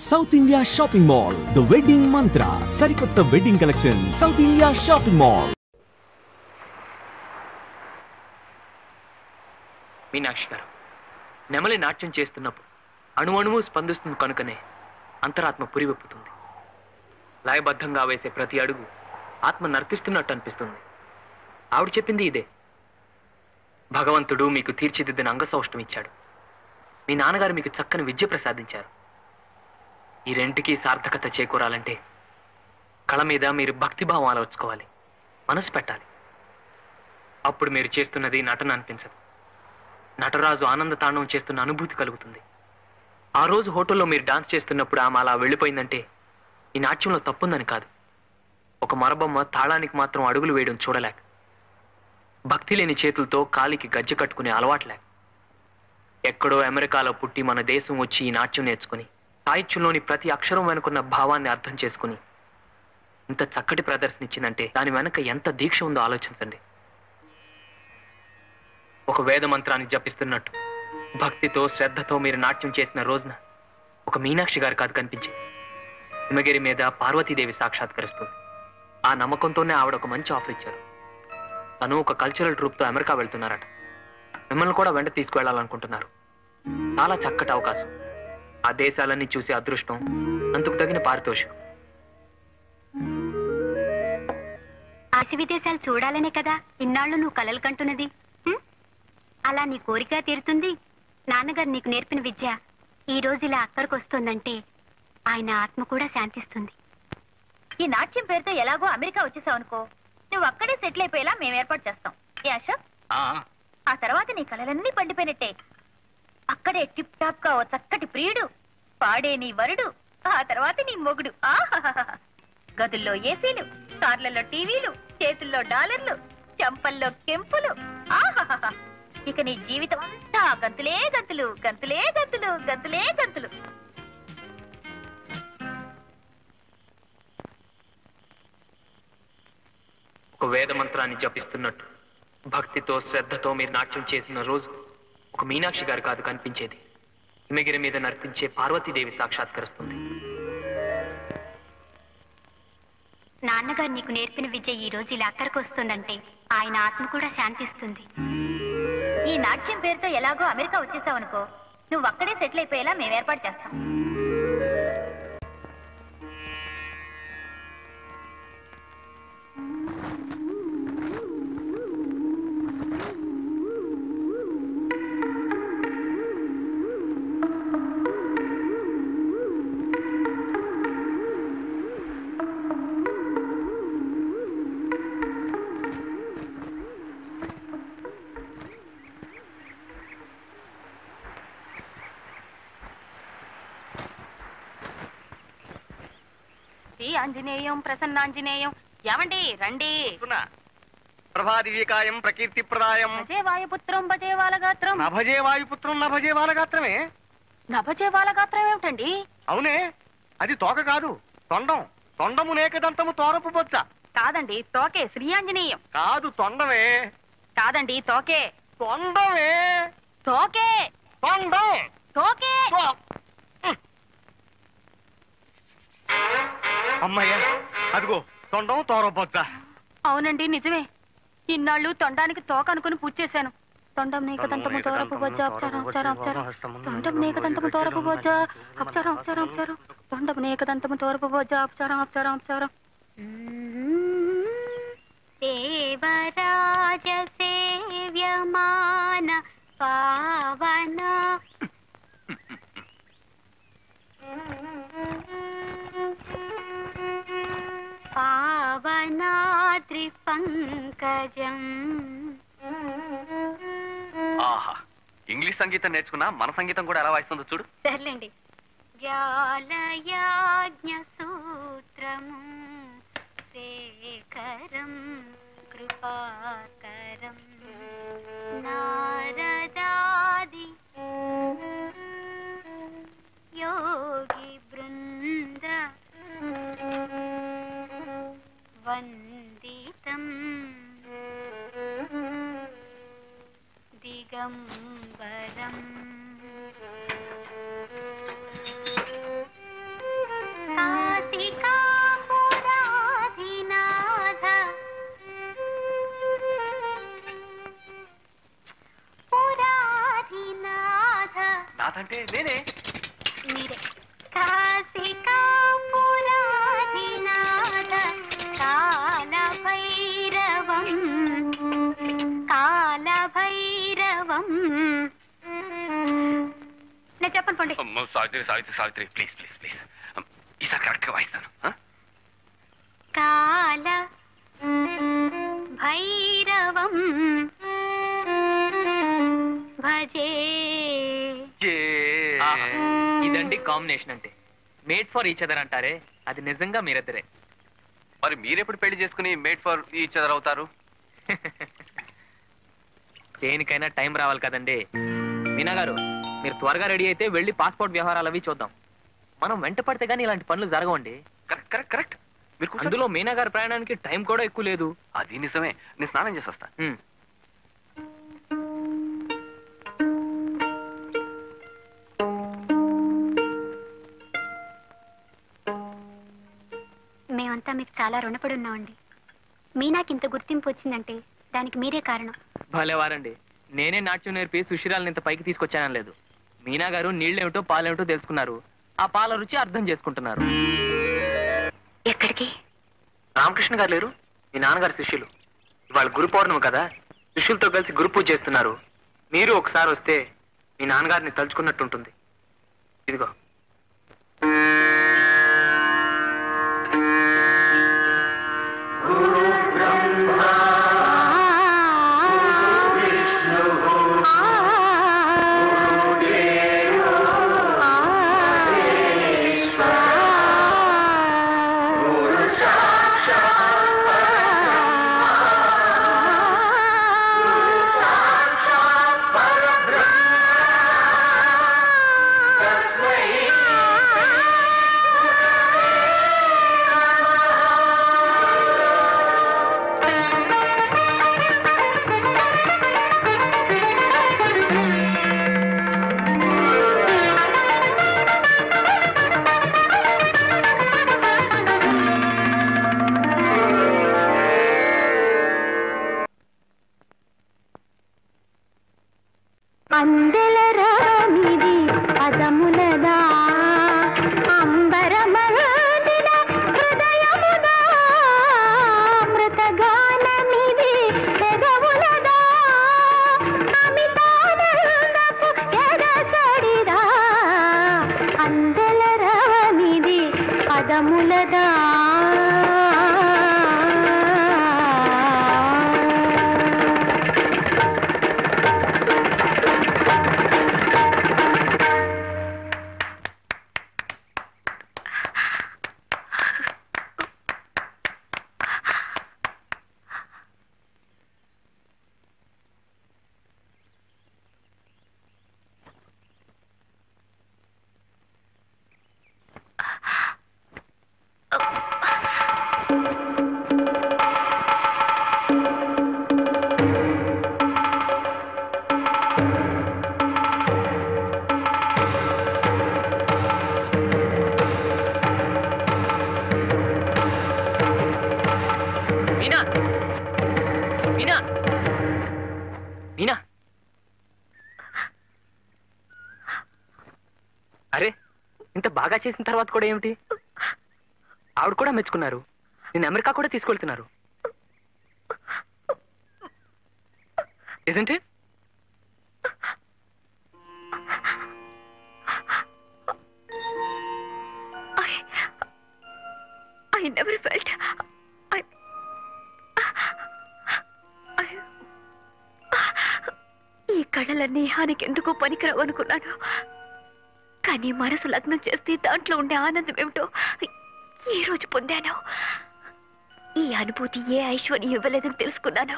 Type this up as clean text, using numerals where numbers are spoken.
South India shopping mall the wedding మంత్ర సరికొత్త wedding collection south India shopping mall. Meenakshi గారు, నెమలి నాట్యం చేస్తున్నప్పుడు అణువణువు స్పందిస్తుంది కనుకనే అంతరాత్మ పురివెప్పుతుంది. లయబద్ధంగా వేసే ప్రతి అడుగు ఆత్మ నర్తిస్తున్నట్టు అనిపిస్తుంది. ఆవిడ చెప్పింది ఇదే. భగవంతుడు మీకు తీర్చిదిద్దిన అంగసౌష్టం ఇచ్చాడు. మీ నాన్నగారు మీకు చక్కని విద్య ప్రసాదించారు. ఈ రెంటికి సార్థకత చేకూరాలంటే కళ మీద మీరు భక్తిభావం ఆలోచుకోవాలి, మనసు పెట్టాలి. అప్పుడు మీరు చేస్తున్నది నటన అనిపించదు. నటరాజు ఆనంద తాండవం చేస్తున్న అనుభూతి కలుగుతుంది. ఆ రోజు హోటల్లో మీరు డాన్స్ చేస్తున్నప్పుడు ఆమె అలా వెళ్ళిపోయిందంటే ఈ నాట్యంలో తప్పుందని కాదు. ఒక మరబొమ్మ తాళానికి మాత్రం అడుగులు వేయడం చూడలేక, భక్తి లేని చేతులతో కాలికి గజ్జె కట్టుకునే అలవాటు లేక, ఎక్కడో అమెరికాలో పుట్టి మన దేశం వచ్చి ఈ నాట్యం నేర్చుకుని సాహిత్యంలోని ప్రతి అక్షరం వెనుకున్న భావాన్ని అర్థం చేసుకుని ఇంత చక్కటి ప్రదర్శన ఇచ్చిందంటే దాని వెనక ఎంత దీక్ష ఉందో ఆలోచించండి. ఒక వేద మంత్రాన్ని జపిస్తున్నట్టు భక్తితో శ్రద్ధతో మీరు నాట్యం చేసిన రోజున ఒక మీనాక్షి గారు కాదు కనిపించింది, హిమగిరి మీద పార్వతీదేవి సాక్షాత్కరిస్తుంది. ఆ నమ్మకంతోనే ఆవిడ ఒక మంచి ఆఫర్ ఇచ్చారు. తను ఒక కల్చరల్ ట్రూప్తో అమెరికా వెళ్తున్నారట. మిమ్మల్ని కూడా వెంట తీసుకువెళ్ళాలనుకుంటున్నారు. చాలా చక్కటి అవకాశం. ఆ దేశాలన్నీ చూసే అదృష్టం, అందుకు తగిన పారితోషికం. ఆసి విదేశాలు చూడాలనే కదా ఇన్నాళ్ళు నువ్వు కలలు కంటున్నది. అలా నీ కోరిక తీరుతుంది. నాన్నగారు నీకు నేర్పిన విద్య ఈ రోజు ఇలా అక్కడికి వస్తుందంటే ఆయన ఆత్మ కూడా శాంతిస్తుంది. ఈ నాట్యం పేరుతో ఎలాగో అమెరికా వచ్చేసావు అనుకో, నువ్వు అక్కడే సెటిల్ అయిపోయేలా మేము ఏర్పాటు చేస్తాం. ఏ అశోక్, ఆ తర్వాత నీ కలలన్నీ పండిపోయినట్టే. అక్కడే టిప్ టాప్ గా ఓ చక్కటి ప్రియుడు, పాడే నీ వరుడు, ఆ తర్వాత నీ మొగుడు. గదుల్లో ఏసీలు, కార్లలో టీవీలు, చేతుల్లో డాలర్లు, చెంపల్లో కెంపులు. ఇక నీ జీవితం అంతా గంతులే గంతులు, గంతులే గంతులు, గంతులే గంతులు. ఒక వేద మంత్రాన్ని జపిస్తున్నట్టు భక్తితో శ్రద్ధతో మీరు నాట్యం చేసిన రోజు ఒక మీనాక్షి గారు కాదు కనిపించేది, హిమగిరి మీద నర్తించే పార్వతీదేవి సాక్షాత్కరిస్తుంది. నాన్నగారు నీకు నేర్పిన విద్య ఈ రోజు ఇలా అక్కడికి వస్తుందంటే ఆయన ఆత్మ కూడా శాంతిస్తుంది. ఈ నాట్యం పేరుతో ఎలాగో అమెరికా వచ్చేసావు అనుకో, నువ్వు అక్కడే సెటిల్ అయిపోయేలా మేము ఏర్పాటు చేస్తాం. ఆంజనేయం ప్రసన్నాంజనేయం. ఏమండి రండి. ప్రభాదివ్యకాయం ప్రకీర్తి ప్రదాయం. భజే వాయుపుత్రం భజే వాలగాత్రం. నభజే వాయుపుత్రం నభజే వాలగాత్రమే. నభజే వాలగాత్రం ఏమిటండి? అవునే, అది తోక కాదు, తొండం. తొండము నేకదంతము తోరపు బొచ్చ. కాదండి, తోకే. శ్రీ ఆంజనేయం. కాదు, తొండమే. కాదండి, తోకే. తొండమే. తోకే. తొండం. తోకే. అమ్మయ్య, అదిగో తొండం తోరబొచ్చ. అవునండి, నిజమే. ఇన్నాళ్ళు తొండానికి తోక అనుకుని పూజ చేశాను. తొండం నీకదంతము తోరపు బొజ్జ అప్చారం అప్చారం అప్చారం. తొండం నీకదంతము తోరపు బొజ్జ అప్చారం అప్చారం అప్చారం. తొండం నీకదంతము తోరపు బొజ్జ అప్చారం అప్చారం అప్చారం. దేవరాజ సేవ్యమాన పావన పావనాద్రి పంకజం. ఆహా, ఇంగ్లీష్ సంగీతం నేర్చుకున్నా మన సంగీతం కూడా ఎలా వాయిస్తుందో చూడు. సర్లేండి. వ్యాలయాజ్ఞ సూత్రము శేఖరం కృపాకరం నారదాది యోగి బృంద వందితం దిగంబరం Savitri Savitri Savitri please please please ఈసారి కరెక్ట్గా వాయిస్తాను. కాల భైరవం భజే. ఇదండి కాంబినేషన్ అంటే. మేడ్ ఫర్ ఈచ్ అదర్ అంటారే, అది నిజంగా మీరిద్దరే. మరి మీరెప్పుడు పెళ్లి చేసుకుని మేడ్ ఫర్ ఈచ్ అదర్ అవుతారు? దేనికైనా టైం రావాలి కదండి. మీనా గారు, మీరు త్వరగా రెడీ అయితే వెళ్ళి పాస్పోర్ట్ వ్యవహారాలు అవి చూద్దాం. మనం వెంట పడితే గానీ ఇలాంటి పనులు జరగవండి. Correct correct correct. మీరు అందులో మీనా గారి ప్రయాణానికి టైం కూడా ఎక్కువ లేదు. అది నిజమే. నేను స్నానం చేసి వస్తా. మేమంతా మీకు చాలా రుణపడి ఉన్నామండి. మీనాకి ఇంత గుర్తింపు వచ్చిందంటే దానికి మీరే కారణం. భలేవారండి. నేనే నాట్యం నేర్పి సుశీరాలను ఇంత పైకి తీసుకొచ్చానని లేదు. మీనా గారు నీళ్ళేమిటో పాలేమిటో తెలుసుకున్నారు. ఆ పాల రుచి అర్థం చేసుకుంటున్నారు. ఎక్కడికి? రామకృష్ణ గారు లేరు, మీ నాన్నగారు శిష్యులు. ఇవాళ గురు పౌర్ణమి కదా, శిష్యులతో కలిసి గురు పూజ చేస్తున్నారు. మీరు ఒకసారి వస్తే మీ నాన్నగారిని తలుచుకున్నట్టుంటుంది. ఇదిగో. అరే, ఇంత బాగా చేసిన తర్వాత కూడా ఏమిటి? ఆవిడ కూడా మెచ్చుకున్నారు. నేను అమెరికా కూడా తీసుకెళ్తున్నారు. Isn't it? I never felt ఈ కళలన్నీ హానికి ఎందుకో పనికిరావు అనుకున్నాను. కానీ మనసు లగ్నం చేస్తే దాంట్లో ఉండే ఆనందం ఏమిటో ఈ రోజు పొందాను. ఈ అనుభూతి ఏ ఐశ్వర్యం ఇవ్వలేదని తెలుసుకున్నాను.